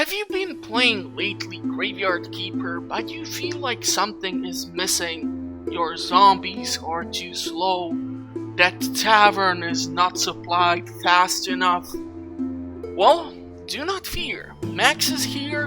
Have you been playing lately Graveayrd Keeper, but you feel like something is missing? Your zombies are too slow, that tavern is not supplied fast enough? Well, do not fear, Max is here,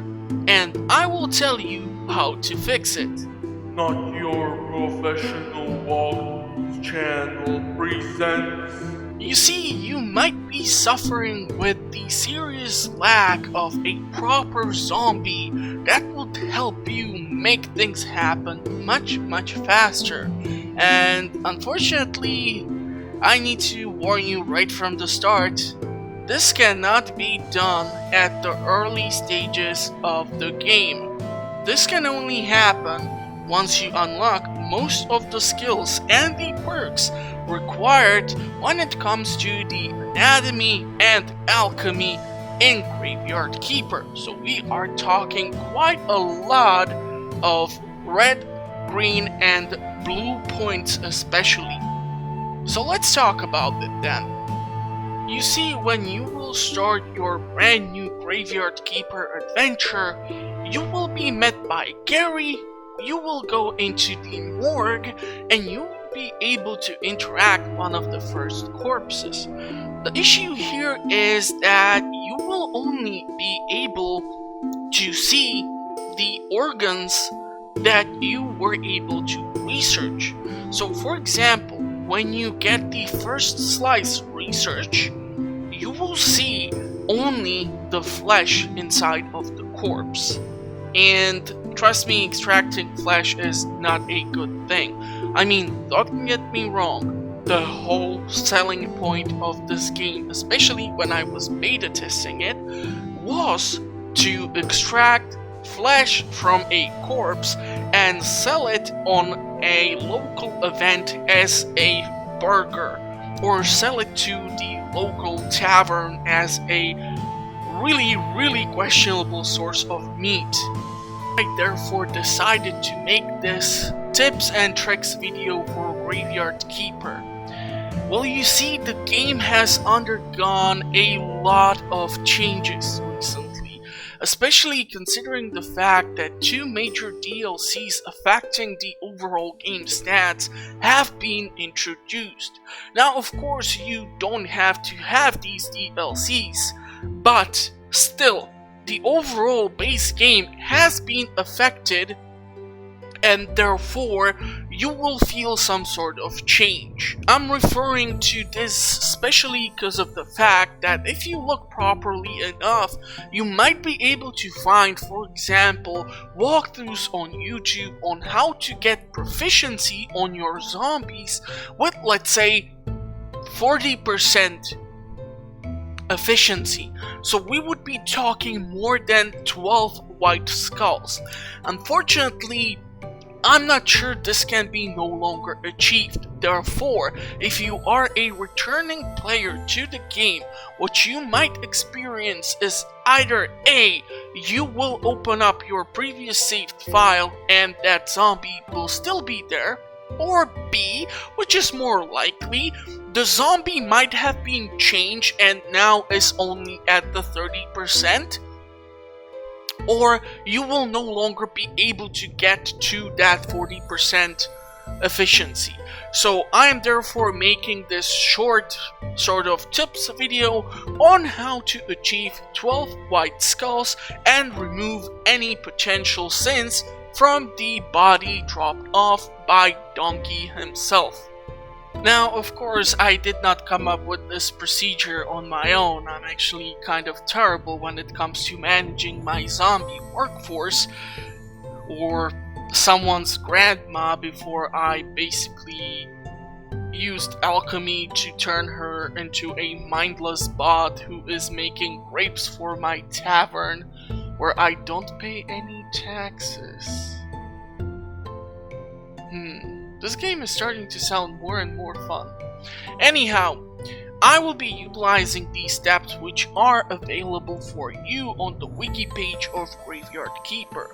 and I will tell you how to fix it. Not your professional walkthrough channel presents. You see, you might be suffering with the serious lack of a proper zombie that would help you make things happen much faster. And unfortunately, I need to warn you right from the start, this cannot be done at the early stages of the game. This can only happen once you unlock most of the skills and the perks required when it comes to the anatomy and alchemy in Graveayrd Keeper. So we are talking quite a lot of red, green and blue points especially. So let's talk about it then. You see, when you will start your brand new Graveayrd Keeper adventure, you will be met by Gary. You will go into the morgue and you will be able to interact one of the first corpses. The issue here is that you will only be able to see the organs that you were able to research. So for example, when you get the first slice research, you will see only the flesh inside of the corpse. And trust me, extracting flesh is not a good thing. I mean, don't get me wrong, the whole selling point of this game, especially when I was beta testing it, was to extract flesh from a corpse and sell it on a local event as a burger, or sell it to the local tavern as a really questionable source of meat. I therefore decided to make this tips and tricks video for Graveayrd Keeper. Well, you see, the game has undergone a lot of changes recently, especially considering the fact that two major DLCs affecting the overall game stats have been introduced. Now, of course, you don't have to have these DLCs, but still, the overall base game has been affected, and therefore you will feel some sort of change. I'm referring to this especially because of the fact that if you look properly enough, you might be able to find, for example, walkthroughs on YouTube on how to get proficiency on your zombies with, let's say, 40% efficiency. So we would be talking more than 12 white skulls. Unfortunately, I'm not sure this can be no longer achieved. Therefore, if you are a returning player to the game, what you might experience is either A, you will open up your previous saved file and that zombie will still be there, or B, which is more likely, the zombie might have been changed and now is only at the 30%, or you will no longer be able to get to that 40% efficiency. So I am therefore making this short sort of tips video on how to achieve 12 white skulls and remove any potential sins from the body dropped off by Donkey himself. Now, of course, I did not come up with this procedure on my own. I'm actually kind of terrible when it comes to managing my zombie workforce, or someone's grandma, before I basically used Alchemy to turn her into a mindless bot who is making grapes for my tavern, where I don't pay any taxes. This game is starting to sound more and more fun. Anyhow, I will be utilizing these steps which are available for you on the wiki page of Graveayrd Keeper.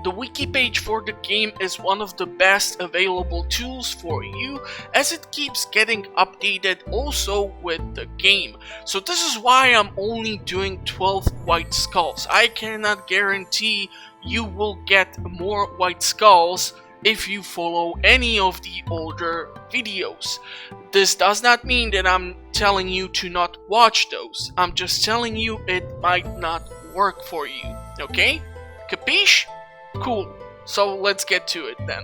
The wiki page for the game is one of the best available tools for you, as it keeps getting updated also with the game. So this is why I'm only doing 12 white skulls. I cannot guarantee you will get more white skulls if you follow any of the older videos. This does not mean that I'm telling you to not watch those. I'm just telling you it might not work for you, okay? Capiche? Cool, so let's get to it then.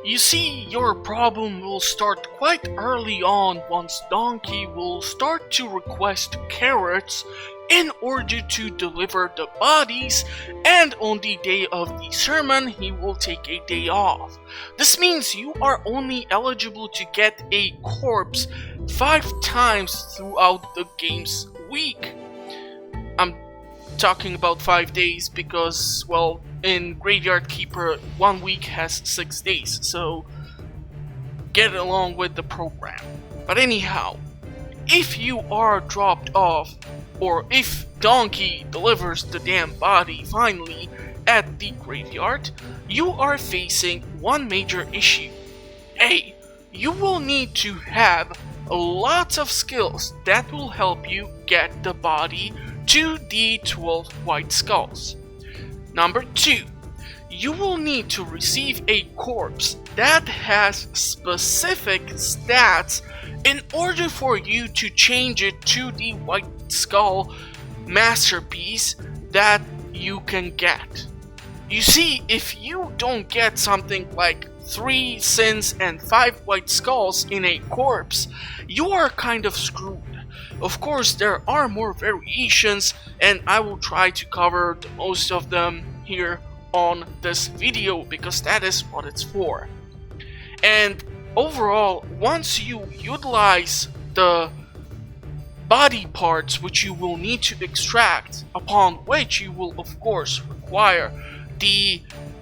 You see, your problem will start quite early on once Donkey will start to request carrots in order to deliver the bodies, and on the day of the sermon he will take a day off. This means you are only eligible to get a corpse 5 times throughout the game's week. I'm talking about 5 days because, well, in Graveayrd Keeper 1 week has 6 days, so get along with the program. But anyhow, if you are dropped off, or if Donkey delivers the damn body finally at the graveyard, you are facing one major issue. A, you will need to have lots of skills that will help you get the body to the 12 white skulls. Number 2, you will need to receive a corpse that has specific stats in order for you to change it to the white skull masterpiece that you can get. You see, if you don't get something like 3 sins and 5 white skulls in a corpse, you are kind of screwed. Of course, there are more variations, and I will try to cover the most of them here on this video because that is what it's for. And overall, once you utilize the body parts which you will need to extract, upon which you will of course require the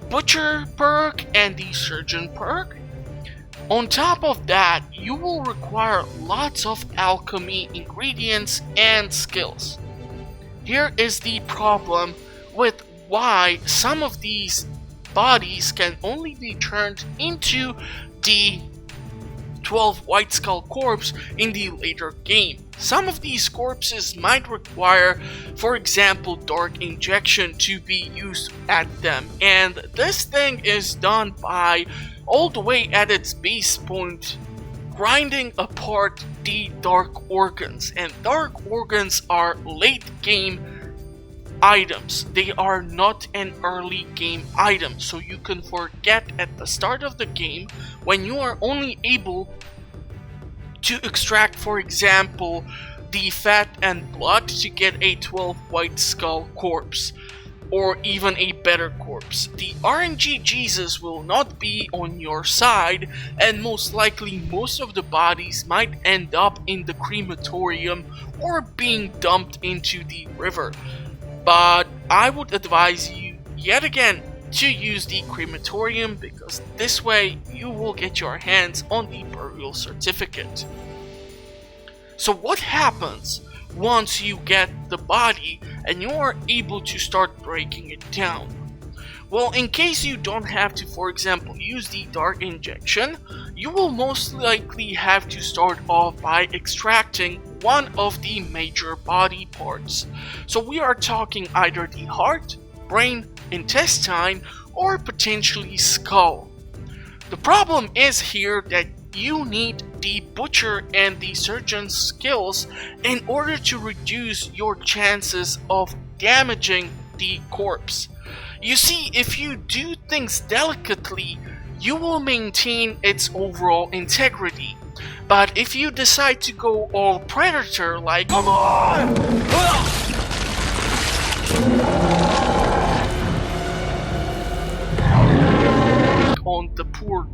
butcher perk and the surgeon perk, on top of that you will require lots of alchemy ingredients and skills. Here is the problem with why some of these bodies can only be turned into the 12 white skull corpse in the later game. Some of these corpses might require, for example, dark injection to be used at them, and this thing is done by, all the way at its base point, grinding apart the dark organs. And dark organs are late game items. They are not an early game item, so you can forget at the start of the game when you are only able to extract, for example, the fat and blood to get a 12 white skull corpse, or even a better corpse. The RNG Jesus will not be on your side, and most likely most of the bodies might end up in the crematorium or being dumped into the river. But I would advise you, yet again, to use the crematorium because this way you will get your hands on the burial certificate. So what happens once you get the body and you are able to start breaking it down? Well, in case you don't have to, for example, use the dark injection, you will most likely have to start off by extracting one of the major body parts. So we are talking either the heart, brain, intestine, or potentially skull. The problem is here that you need the butcher and the surgeon's skills in order to reduce your chances of damaging the corpse. You see, if you do things delicately, you will maintain its overall integrity. But if you decide to go all predator like, come on! On the poor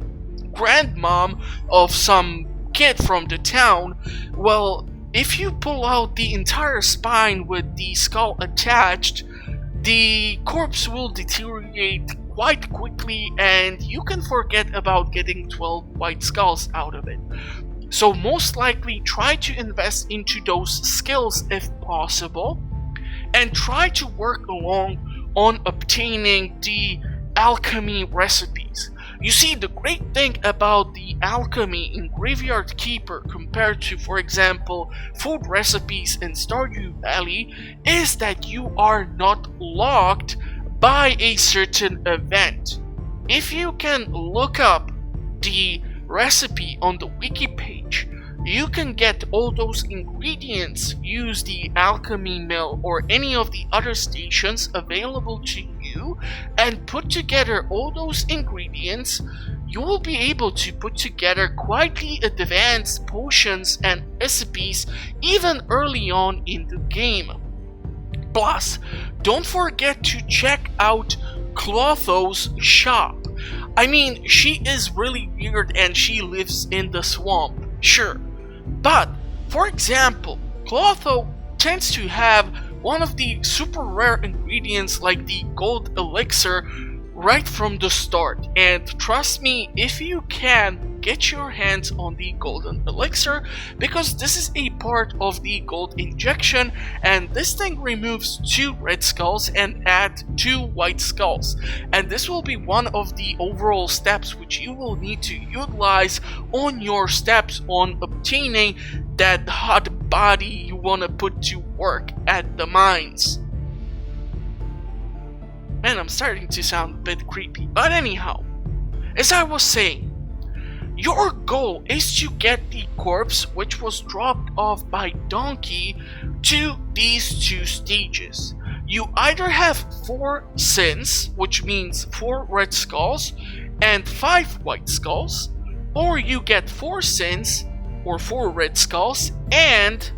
grandmom of some kid from the town, well, if you pull out the entire spine with the skull attached, the corpse will deteriorate quite quickly and you can forget about getting 12 white skulls out of it. So most likely try to invest into those skills if possible, and try to work along on obtaining the alchemy recipes. You see, the great thing about the alchemy in Graveayrd Keeper compared to, for example, food recipes in Stardew Valley is that you are not locked by a certain event. If you can look up the recipe on the wiki page, you can get all those ingredients, use the alchemy mill or any of the other stations available to you, and put together all those ingredients. You will be able to put together quite the advanced potions and recipes even early on in the game. Plus, don't forget to check out Clotho's shop. I mean, she is really weird and she lives in the swamp, sure. But, for example, Clotho tends to have one of the super rare ingredients like the gold elixir right from the start. And trust me, if you can, get your hands on the golden elixir, because this is a part of the gold injection, and this thing removes 2 red skulls and add 2 white skulls. And this will be one of the overall steps which you will need to utilize on your steps on obtaining that hot body you want to put to work at the mines. Man, I'm starting to sound a bit creepy, but anyhow, as I was saying, your goal is to get the corpse which was dropped off by Donkey to these 2 stages. You either have 4 sins, which means 4 red skulls and 5 white skulls, or you get 4 sins or 4 red skulls and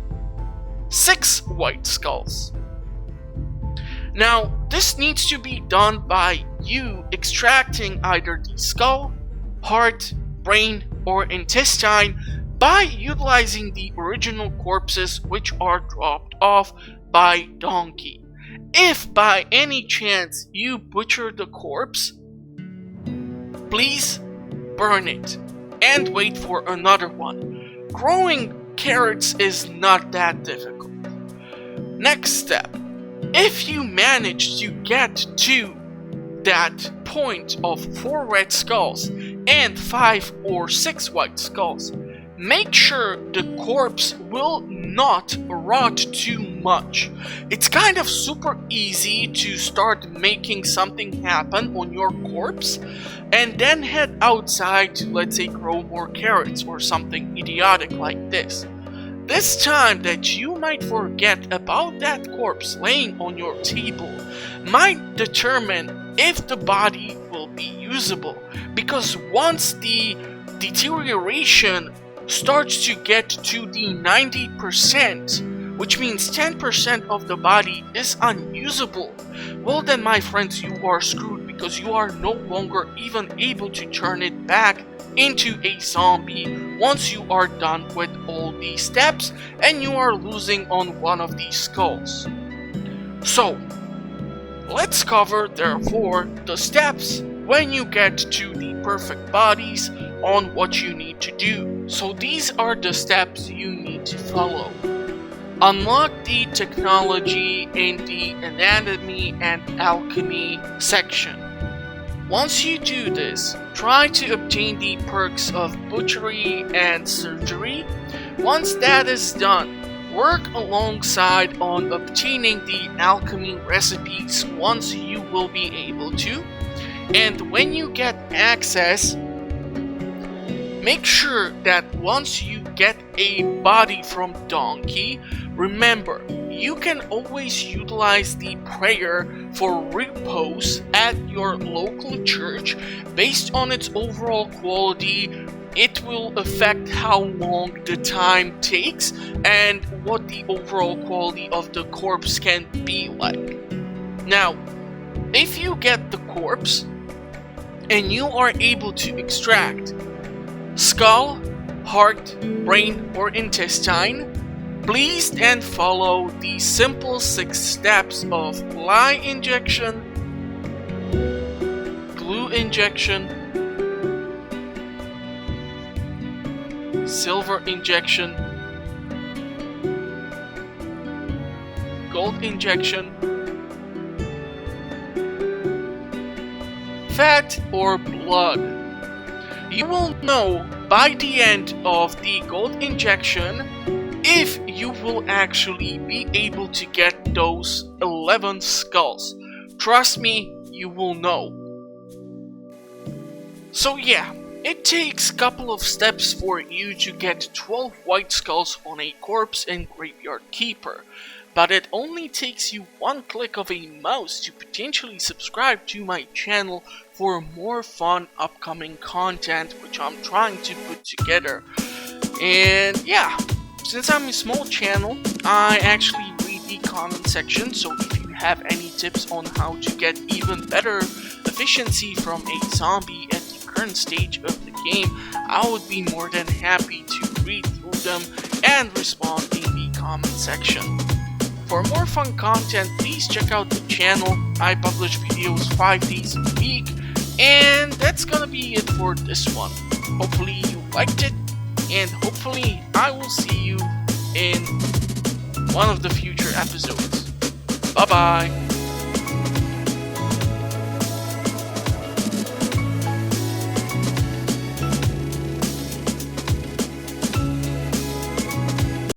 6 white skulls. Now, this needs to be done by you extracting either the skull, heart, brain, or intestine by utilizing the original corpses which are dropped off by Donkey. If by any chance you butcher the corpse, please burn it and wait for another one. Growing carrots is not that difficult. Next step. If you manage to get to that point of 4 red skulls and 5 or 6 white skulls, make sure the corpse will not rot too much. It's kind of super easy to start making something happen on your corpse and then head outside to, let's say, grow more carrots or something idiotic like this. This time that you might forget about that corpse laying on your table might determine if the body will be usable, because once the deterioration starts to get to the 90%, which means 10% of the body is unusable, well then, my friends, you are screwed, because you are no longer even able to turn it back into a zombie once you are done with all these steps and you are losing on one of these skulls. So, let's cover therefore the steps when you get to the perfect bodies on what you need to do. So these are the steps you need to follow. Unlock the technology in the anatomy and alchemy section. Once you do this, try to obtain the perks of butchery and surgery. Once that is done, work alongside on obtaining the alchemy recipes once you will be able to. And when you get access, make sure that once you get a body from Donkey, remember, you can always utilize the prayer for repose at your local church. Based on its overall quality, it will affect how long the time takes and what the overall quality of the corpse can be like. Now, if you get the corpse and you are able to extract skull, heart, brain, or intestine, please then follow the simple 6 steps of lye injection, glue injection, silver injection, gold injection, fat or blood. You will know by the end of the gold injection if you will actually be able to get those 11 skulls. Trust me, you will know. So yeah, it takes a couple of steps for you to get 12 white skulls on a corpse in Graveayrd Keeper, but it only takes you one click of a mouse to potentially subscribe to my channel for more fun upcoming content which I'm trying to put together. And yeah, since I'm a small channel, I actually read the comment section, so if you have any tips on how to get even better efficiency from a zombie at the current stage of the game, I would be more than happy to read through them and respond in the comment section. For more fun content, please check out the channel. I publish videos 5 days a week, and that's gonna be it for this one. Hopefully you liked it, and hopefully I will see you in one of the future episodes. Bye bye!